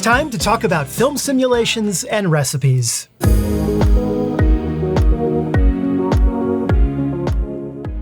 time to talk about film simulations and recipes.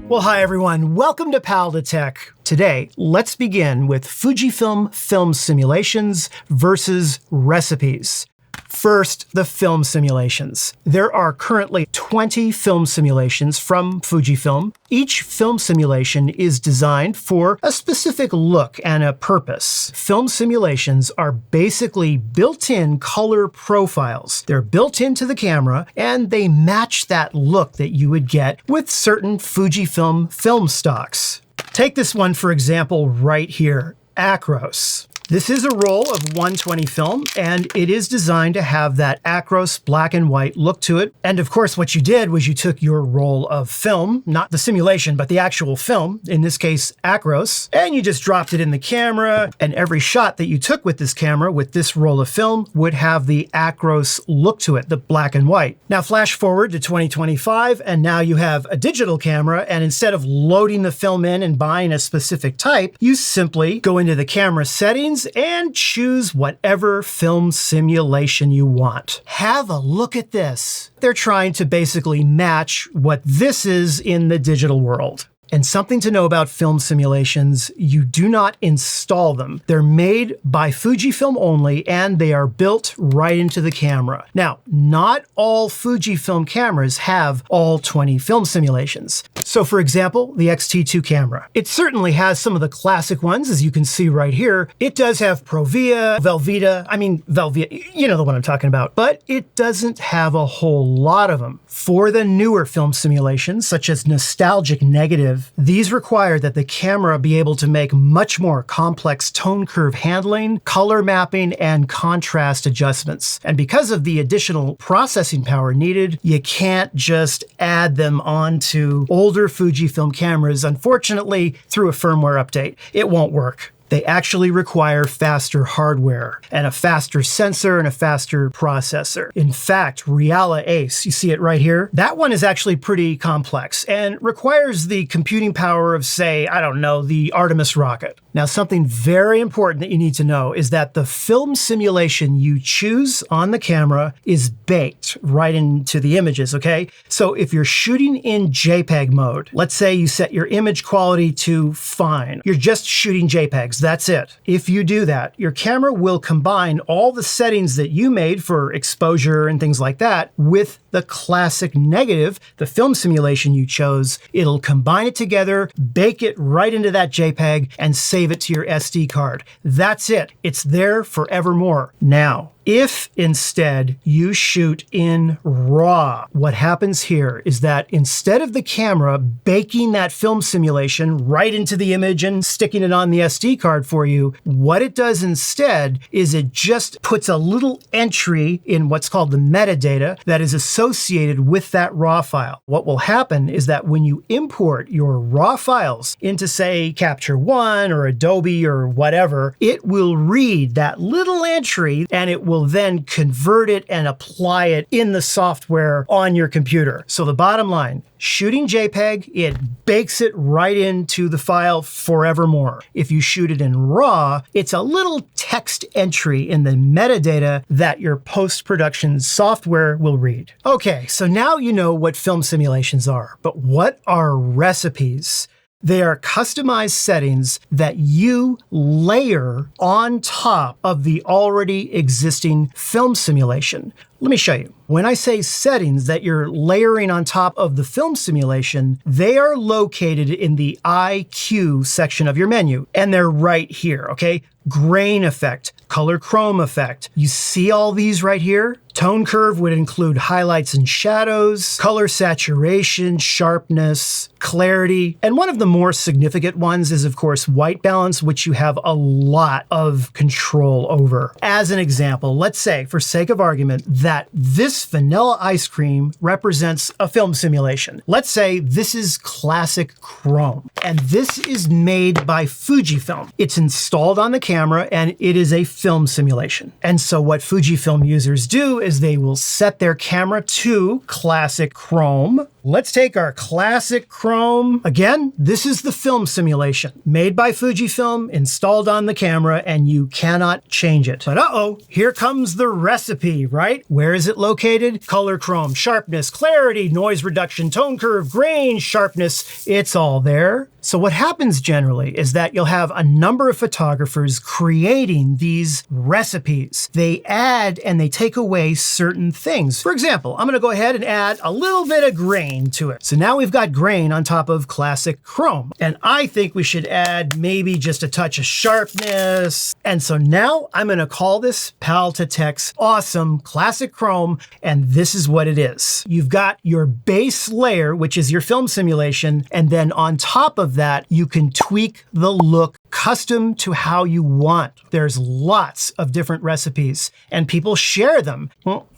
Well, hi everyone, welcome to Pal to Tech. Today, let's begin with Fujifilm film simulations versus recipes. First, the film simulations. There are currently 20 film simulations from Fujifilm. Each film simulation is designed for a specific look and a purpose. Film simulations are basically built-in color profiles. They're built into the camera, and they match that look that you would get with certain Fujifilm film stocks. Take this one, for example, right here, Acros. This is a roll of 120 film, and it is designed to have that Acros black and white look to it. And of course, what you did was you took your roll of film, not the simulation, but the actual film, in this case, Acros, and you just dropped it in the camera, and every shot that you took with this camera, with this roll of film, would have the Acros look to it, the black and white. Now flash forward to 2025, and now you have a digital camera, and instead of loading the film in and buying a specific type, you simply go into the camera settings and choose whatever film simulation you want. Have a look at this. They're trying to basically match what this is in the digital world. And something to know about film simulations, you do not install them. They're made by Fujifilm only, and they are built right into the camera. Now, not all Fujifilm cameras have all 20 film simulations. So for example, the X-T2 camera. It certainly has some of the classic ones, as you can see right here. It does have Provia, Velvia, you know the one I'm talking about, but it doesn't have a whole lot of them. For the newer film simulations, such as nostalgic negative, these require that the camera be able to make much more complex tone curve handling, color mapping, and contrast adjustments. And because of the additional processing power needed, you can't just add them onto older Fujifilm cameras, unfortunately, through a firmware update. It won't work. They actually require faster hardware and a faster sensor and a faster processor. In fact, Reala Ace, you see it right here? That one is actually pretty complex and requires the computing power of, say, I don't know, the Artemis rocket. Now, something very important that you need to know is that the film simulation you choose on the camera is baked right into the images, okay? So if you're shooting in JPEG mode, let's say you set your image quality to fine, you're just shooting JPEGs. That's it. If you do that, your camera will combine all the settings that you made for exposure and things like that with the classic negative, the film simulation you chose. It'll combine it together, bake it right into that JPEG, and save it to your SD card. That's it. It's there forevermore. Now, if instead you shoot in RAW, what happens here is that instead of the camera baking that film simulation right into the image and sticking it on the SD card for you, what it does instead is it just puts a little entry in what's called the metadata that is associated with that RAW file. What will happen is that when you import your RAW files into, say, Capture One or Adobe or whatever, it will read that little entry and it will then convert it and apply it in the software on your computer. So the bottom line, shooting JPEG, it bakes it right into the file forevermore. If you shoot it in RAW, it's a little text entry in the metadata that your post-production software will read. Okay, so now you know what film simulations are, but what are recipes? They are customized settings that you layer on top of the already existing film simulation. Let me show you. When I say settings that you're layering on top of the film simulation, they are located in the IQ section of your menu, and they're right here, okay? Grain effect, color chrome effect. You see all these right here? Tone curve would include highlights and shadows, color saturation, sharpness, clarity, and one of the more significant ones is, of course, white balance, which you have a lot of control over. As an example, let's say, for sake of argument, that this vanilla ice cream represents a film simulation. Let's say this is classic chrome, and this is made by Fujifilm. It's installed on the camera, and it is a film simulation. And so what Fujifilm users do is they will set their camera to classic chrome, Let's take our classic chrome. Again, this is the film simulation made by Fujifilm, installed on the camera, and you cannot change it. But uh-oh, here comes the recipe, right? Where is it located? Color chrome, sharpness, clarity, noise reduction, tone curve, grain, sharpness, it's all there. So what happens generally is that you'll have a number of photographers creating these recipes. They add and they take away certain things. For example, I'm gonna go ahead and add a little bit of grain to it. So now we've got grain on top of classic chrome. And I think we should add maybe just a touch of sharpness. And so now I'm gonna call this Pal2Tech's awesome classic chrome, and this is what it is. You've got your base layer, which is your film simulation, and then on top of that, you can tweak the look custom to how you want. There's lots of different recipes, and people share them. Well,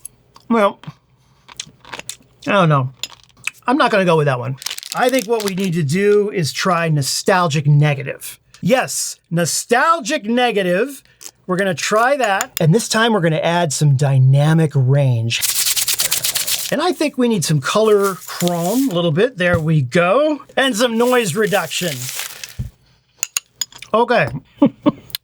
I don't know. I'm not gonna go with that one. I think what we need to do is try nostalgic negative. Yes, nostalgic negative. We're gonna try that. And this time we're gonna add some dynamic range. And I think we need some color chrome, a little bit, there we go. And some noise reduction. Okay.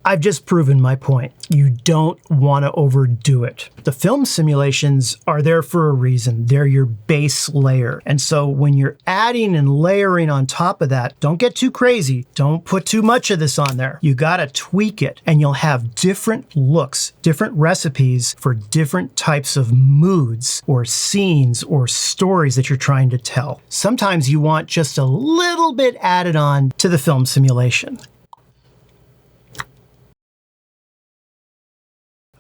I've just proven my point. You don't want to overdo it. The film simulations are there for a reason. They're your base layer. And so when you're adding and layering on top of that, don't get too crazy. Don't put too much of this on there. You got to tweak it, and you'll have different looks, different recipes for different types of moods or scenes or stories that you're trying to tell. Sometimes you want just a little bit added on to the film simulation.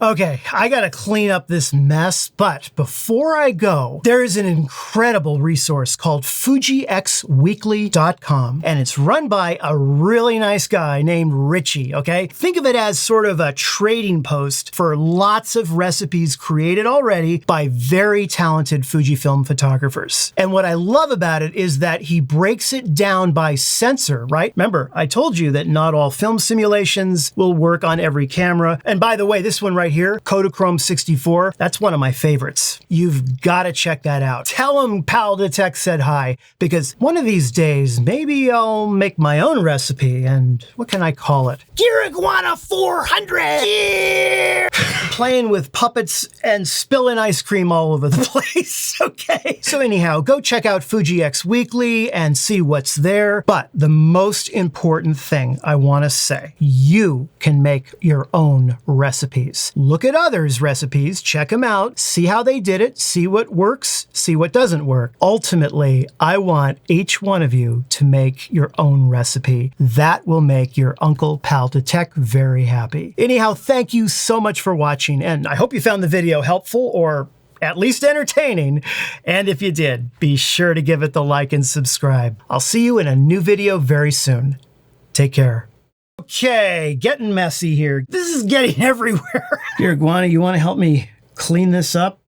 Okay, I gotta clean up this mess, but before I go, there is an incredible resource called FujiXweekly.com, and it's run by a really nice guy named Richie, okay? Think of it as sort of a trading post for lots of recipes created already by very talented Fujifilm photographers. And what I love about it is that he breaks it down by sensor, right? Remember, I told you that not all film simulations will work on every camera. And by the way, this one right here, Kodachrome 64, that's one of my favorites. You've got to check that out. Tell him Pal2Tech said hi, because one of these days, maybe I'll make my own recipe, and what can I call it? Gear Iguana 400! Yeah! Playing with puppets and spilling ice cream all over the place, okay? So anyhow, go check out FujiX Weekly and see what's there. But the most important thing I want to say, you can make your own recipes. Look at others' recipes, check them out, see how they did it, see what works, see what doesn't work. Ultimately, I want each one of you to make your own recipe. That will make your Uncle Pal2Tech very happy. Anyhow, thank you so much for watching, and I hope you found the video helpful or at least entertaining. And if you did, be sure to give it the like and subscribe. I'll see you in a new video very soon. Take care. Okay, getting messy here. This is getting everywhere. Here, Iguana, you want to help me clean this up?